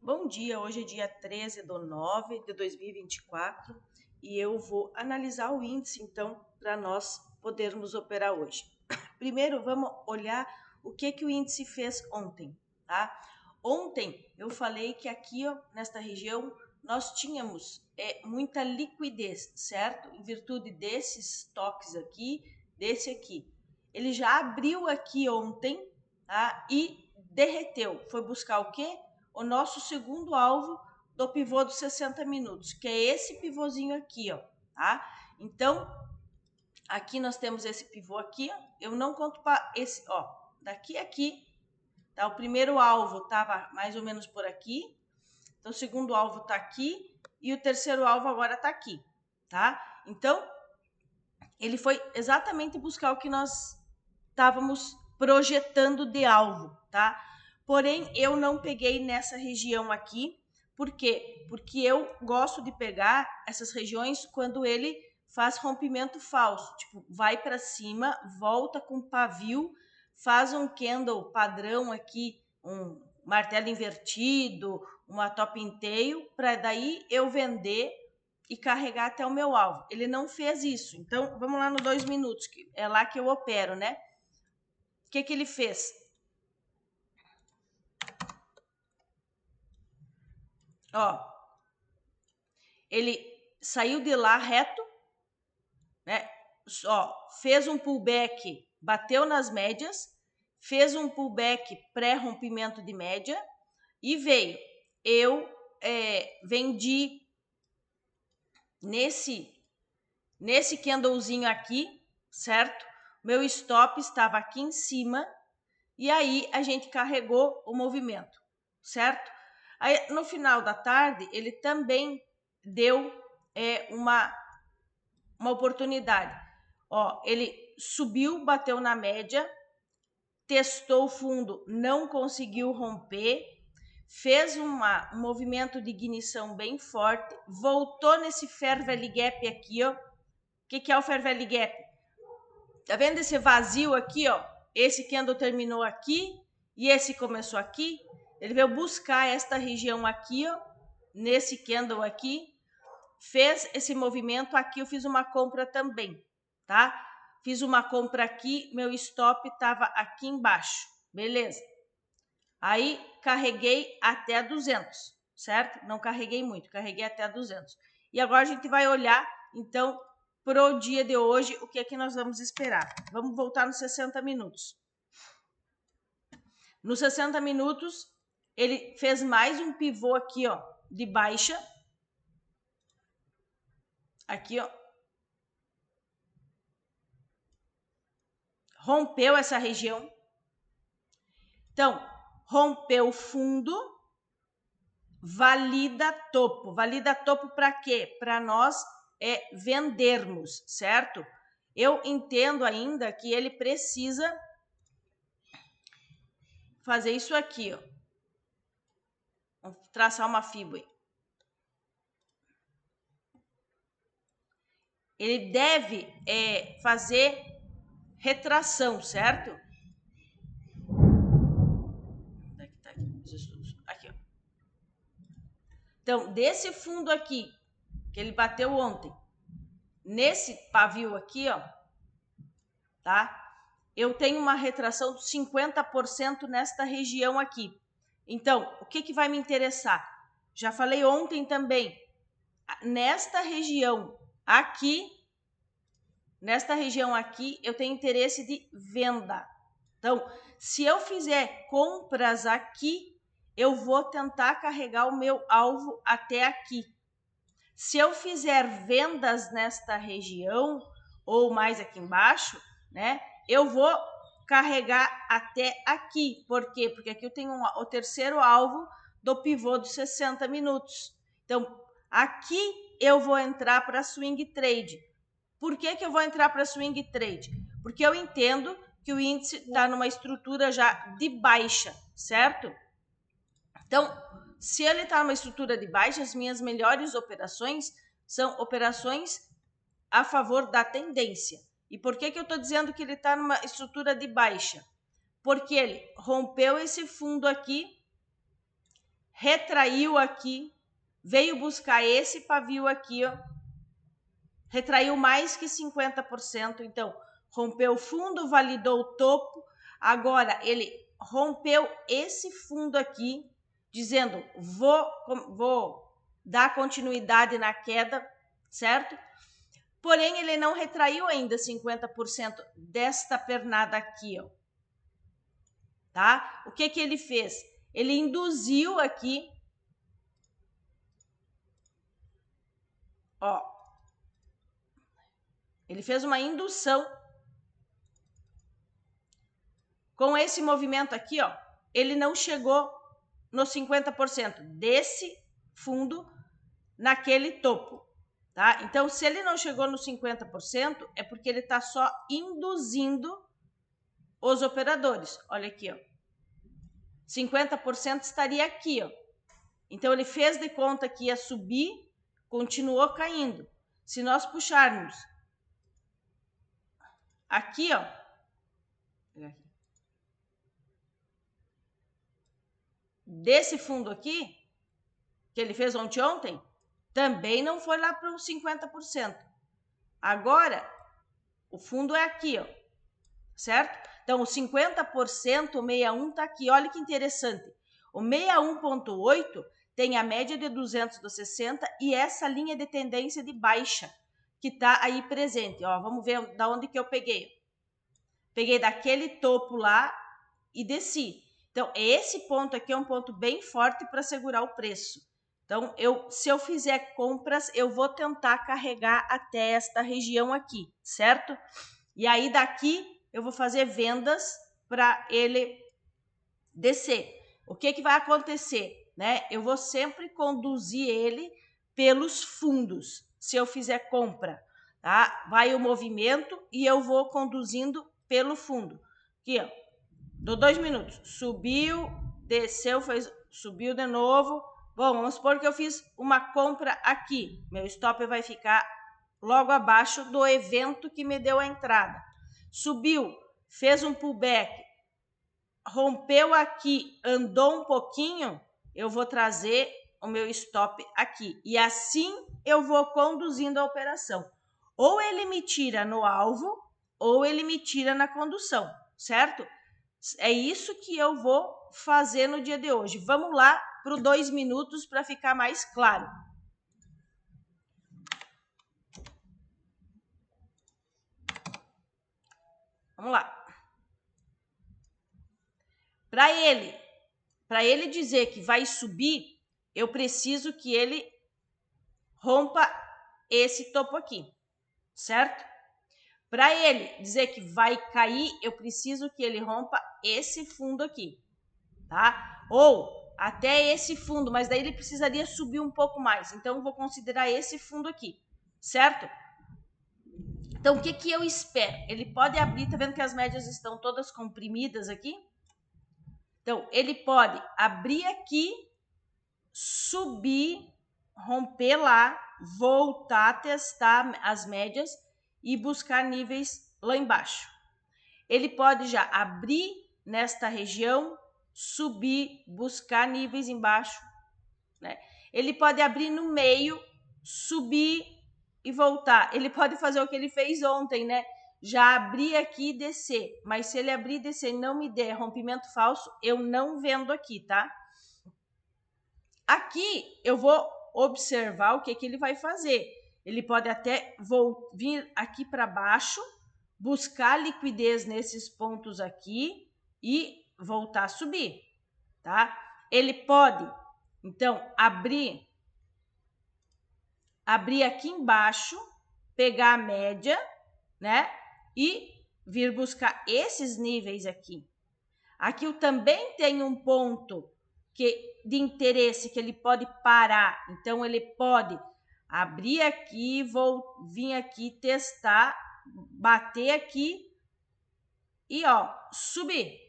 Bom dia, hoje é dia 13/9/2024 e eu vou analisar o índice, então, para nós podermos operar hoje. Primeiro, vamos olhar o que o índice fez ontem, tá? Ontem eu falei que aqui, ó, nesta região, nós tínhamos muita liquidez, certo? Em virtude desses toques aqui, desse aqui. Ele já abriu aqui ontem, tá? E derreteu. Foi buscar o quê? O nosso segundo alvo do pivô dos 60 minutos, que é esse pivôzinho aqui, ó, tá? Então, aqui nós temos esse pivô aqui, ó. Eu não conto para esse, ó, daqui a aqui, tá? O primeiro alvo estava mais ou menos por aqui, então o segundo alvo está aqui e o terceiro alvo agora está aqui, tá? Então, ele foi exatamente buscar o que nós estávamos projetando de alvo, tá? Porém, eu não peguei nessa região aqui. Por quê? Porque eu gosto de pegar essas regiões quando ele faz rompimento falso. Tipo, vai para cima, volta com pavio, faz um candle padrão aqui, um martelo invertido, uma top in tail, para daí eu vender e carregar até o meu alvo. Ele não fez isso. Então, vamos lá no 2 minutos, que é lá que eu opero, né? O que ele fez? Ó, ele saiu de lá reto, né? Ó, fez um pullback, bateu nas médias, fez um pullback pré-rompimento de média e veio. Eu vendi nesse candlezinho aqui, certo? Meu stop estava aqui em cima e aí a gente carregou o movimento, certo? Aí, no final da tarde, ele também deu uma oportunidade. Ó, ele subiu, bateu na média, testou o fundo, não conseguiu romper, fez um movimento de ignição bem forte, voltou nesse Fair Value Gap aqui, ó. O que é o Fair Value Gap? Tá vendo esse vazio aqui, ó? Esse candle terminou aqui e esse começou aqui. Ele veio buscar esta região aqui, ó, nesse candle aqui, fez esse movimento aqui, eu fiz uma compra também, tá? Fiz uma compra aqui, meu stop estava aqui embaixo, beleza? Aí carreguei até 200, certo? Não carreguei muito, carreguei até 200. E agora a gente vai olhar, então, pro dia de hoje, o que é que nós vamos esperar. Vamos voltar nos 60 minutos. Nos 60 minutos, ele fez mais um pivô aqui, ó, de baixa. Aqui, ó. Rompeu essa região. Então, rompeu o fundo, valida topo. Valida topo para quê? Para nós vendermos, certo? Eu entendo ainda que ele precisa fazer isso aqui, ó. Vamos traçar uma fibra. Ele deve fazer retração, certo? Aqui, ó. Então, desse fundo aqui, que ele bateu ontem, nesse pavio aqui, ó, tá? Eu tenho uma retração de 50% nesta região aqui. Então, o que vai me interessar? Já falei ontem também. Nesta região aqui, eu tenho interesse de venda. Então, se eu fizer compras aqui, eu vou tentar carregar o meu alvo até aqui. Se eu fizer vendas nesta região, ou mais aqui embaixo, né, eu vou carregar até aqui. Por quê? Porque aqui eu tenho o terceiro alvo do pivô dos 60 minutos. Então, aqui eu vou entrar para swing trade. Por que eu vou entrar para swing trade? Porque eu entendo que o índice está numa estrutura já de baixa, certo? Então, se ele está numa estrutura de baixa, as minhas melhores operações são operações a favor da tendência. E por que eu estou dizendo que ele está numa estrutura de baixa? Porque ele rompeu esse fundo aqui, retraiu aqui, veio buscar esse pavio aqui, ó, retraiu mais que 50%, então rompeu o fundo, validou o topo, agora ele rompeu esse fundo aqui, dizendo, vou dar continuidade na queda, certo? Porém, ele não retraiu ainda 50% desta pernada aqui, ó. Tá? O que ele fez? Ele induziu aqui, ó, ele fez uma indução com esse movimento aqui, ó, ele não chegou no 50% desse fundo naquele topo, tá? Então, se ele não chegou no 50%, é porque ele está só induzindo os operadores. Olha aqui, ó. 50% estaria aqui, ó. Então, ele fez de conta que ia subir, continuou caindo. Se nós puxarmos aqui, ó, desse fundo aqui, que ele fez ontem, também não foi lá para os 50%. Agora, o fundo é aqui, ó, certo? Então, o 50%, o 61 está aqui. Olha que interessante. O 61,8 tem a média de 200 do 60 e essa linha de tendência de baixa que está aí presente. Ó, vamos ver da onde que eu peguei. Peguei daquele topo lá e desci. Então, esse ponto aqui é um ponto bem forte para segurar o preço. Então, se eu fizer compras, eu vou tentar carregar até esta região aqui, certo? E aí, daqui, eu vou fazer vendas para ele descer. O que vai acontecer? Né? Eu vou sempre conduzir ele pelos fundos, se eu fizer compra. Tá? Vai o movimento e eu vou conduzindo pelo fundo. Aqui, ó. Dou 2 minutos. Subiu, desceu, subiu de novo. Bom, vamos supor que eu fiz uma compra aqui. Meu stop vai ficar logo abaixo do evento que me deu a entrada. Subiu, fez um pullback, rompeu aqui, andou um pouquinho, eu vou trazer o meu stop aqui. E assim eu vou conduzindo a operação. Ou ele me tira no alvo, ou ele me tira na condução, certo? É isso que eu vou fazer no dia de hoje. Vamos lá para os 2 minutos para ficar mais claro. Vamos lá. Para ele dizer que vai subir, eu preciso que ele rompa esse topo aqui, certo? Para ele dizer que vai cair, eu preciso que ele rompa esse fundo aqui, tá? Ou até esse fundo, mas daí ele precisaria subir um pouco mais. Então, eu vou considerar esse fundo aqui, certo? Então, o que eu espero? Ele pode abrir, tá vendo que as médias estão todas comprimidas aqui? Então, ele pode abrir aqui, subir, romper lá, voltar, testar as médias e buscar níveis lá embaixo. Ele pode já abrir nesta região, subir, buscar níveis embaixo, né? Ele pode abrir no meio, subir e voltar. Ele pode fazer o que ele fez ontem, né? Já abrir aqui e descer. Mas se ele abrir e descer e não me der rompimento falso, eu não vendo aqui, tá? Aqui eu vou observar o que ele vai fazer. Ele pode até vir aqui para baixo, buscar liquidez nesses pontos aqui e voltar a subir, tá? Ele pode, então, abrir aqui embaixo, pegar a média, né? E vir buscar esses níveis aqui. Aqui eu também tenho um ponto de interesse que ele pode parar. Então, ele pode abrir aqui, vir aqui, testar, bater aqui e, ó, subir,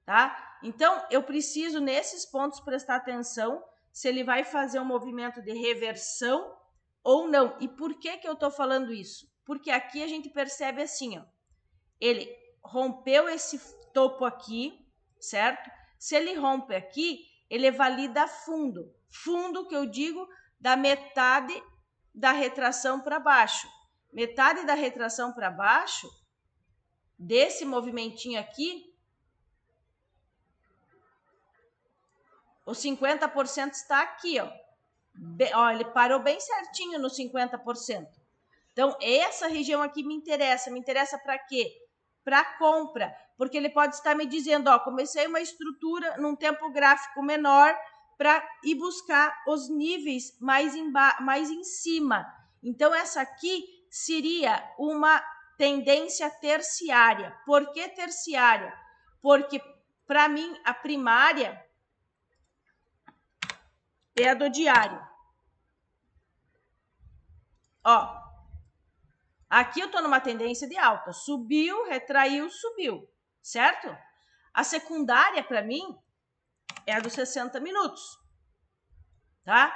tá? Então, eu preciso, nesses pontos, prestar atenção se ele vai fazer um movimento de reversão ou não. E por que eu tô falando isso? Porque aqui a gente percebe assim, ó, ele rompeu esse topo aqui, certo? Se ele rompe aqui, ele valida fundo. Fundo que eu digo da metade da retração para baixo. Metade da retração para baixo, desse movimentinho aqui, o 50% está aqui, ó. Ó, ele parou bem certinho no 50%. Então, essa região aqui me interessa para quê? Para compra, porque ele pode estar me dizendo, ó, comecei uma estrutura num tempo gráfico menor para ir buscar os níveis mais em cima. Então, essa aqui seria uma tendência terciária. Por que terciária? Porque, para mim, a primária é a do diário. Ó, aqui eu estou numa tendência de alta. Subiu, retraiu, subiu. Certo? A secundária, para mim, é a dos 60 minutos. Tá?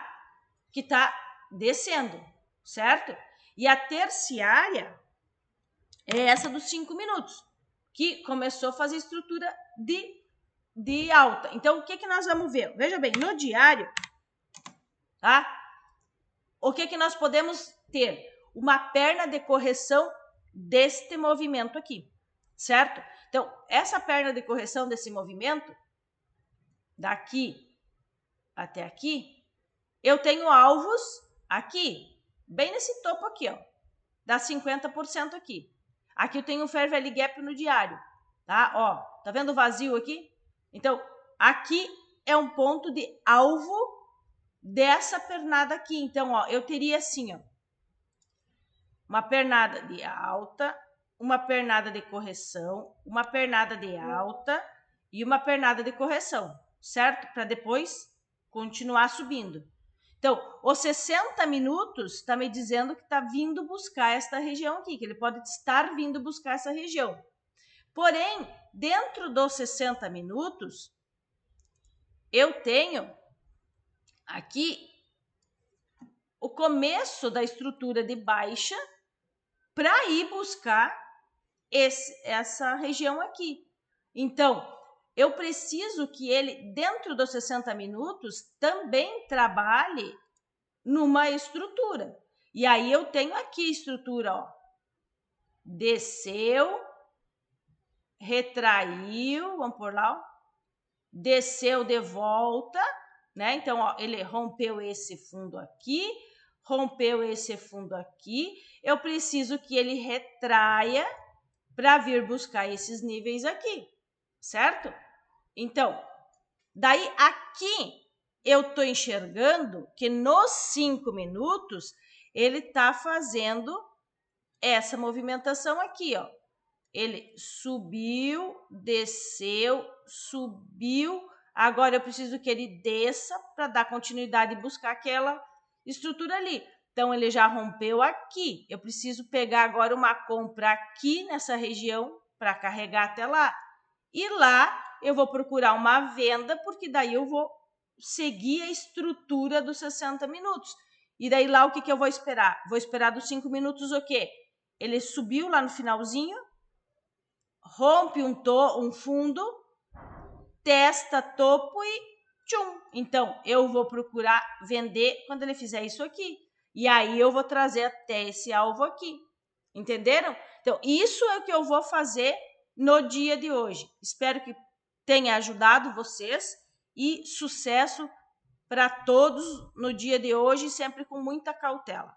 Que está descendo. Certo? E a terciária é essa dos 5 minutos. Que começou a fazer estrutura de alta. Então, o que nós vamos ver? Veja bem, no diário, tá? O que nós podemos ter? Uma perna de correção deste movimento aqui, certo? Então, essa perna de correção desse movimento, daqui até aqui, eu tenho alvos aqui, bem nesse topo aqui, ó, dá 50% aqui. Aqui eu tenho um Fair Value Gap no diário, tá? Ó, tá vendo o vazio aqui? Então, aqui é um ponto de alvo dessa pernada aqui. Então, ó, eu teria assim, ó, uma pernada de alta, uma pernada de correção, uma pernada de alta e uma pernada de correção, certo? Para depois continuar subindo. Então, os 60 minutos está me dizendo que está vindo buscar esta região aqui, que ele pode estar vindo buscar essa região. Porém, dentro dos 60 minutos, eu tenho aqui o começo da estrutura de baixa para ir buscar essa região aqui. Então, eu preciso que ele, dentro dos 60 minutos, também trabalhe numa estrutura. E aí eu tenho aqui a estrutura, ó. Desceu, retraiu, vamos por lá, ó. Desceu de volta, né? Então, ó, ele rompeu esse fundo aqui, rompeu esse fundo aqui. Eu preciso que ele retraia para vir buscar esses níveis aqui, certo? Então, daí aqui eu estou enxergando que nos 5 minutos ele está fazendo essa movimentação aqui, ó. Ele subiu, desceu, subiu. Agora eu preciso que ele desça para dar continuidade e buscar aquela estrutura ali. Então, ele já rompeu aqui. Eu preciso pegar agora uma compra aqui nessa região para carregar até lá. E lá eu vou procurar uma venda, porque daí eu vou seguir a estrutura dos 60 minutos. E daí lá o que eu vou esperar? Vou esperar dos 5 minutos o quê? Ele subiu lá no finalzinho, rompe um fundo, testa topo e tchum. Então, eu vou procurar vender quando ele fizer isso aqui. E aí eu vou trazer até esse alvo aqui. Entenderam? Então, isso é o que eu vou fazer no dia de hoje. Espero que tenha ajudado vocês e sucesso para todos no dia de hoje, sempre com muita cautela.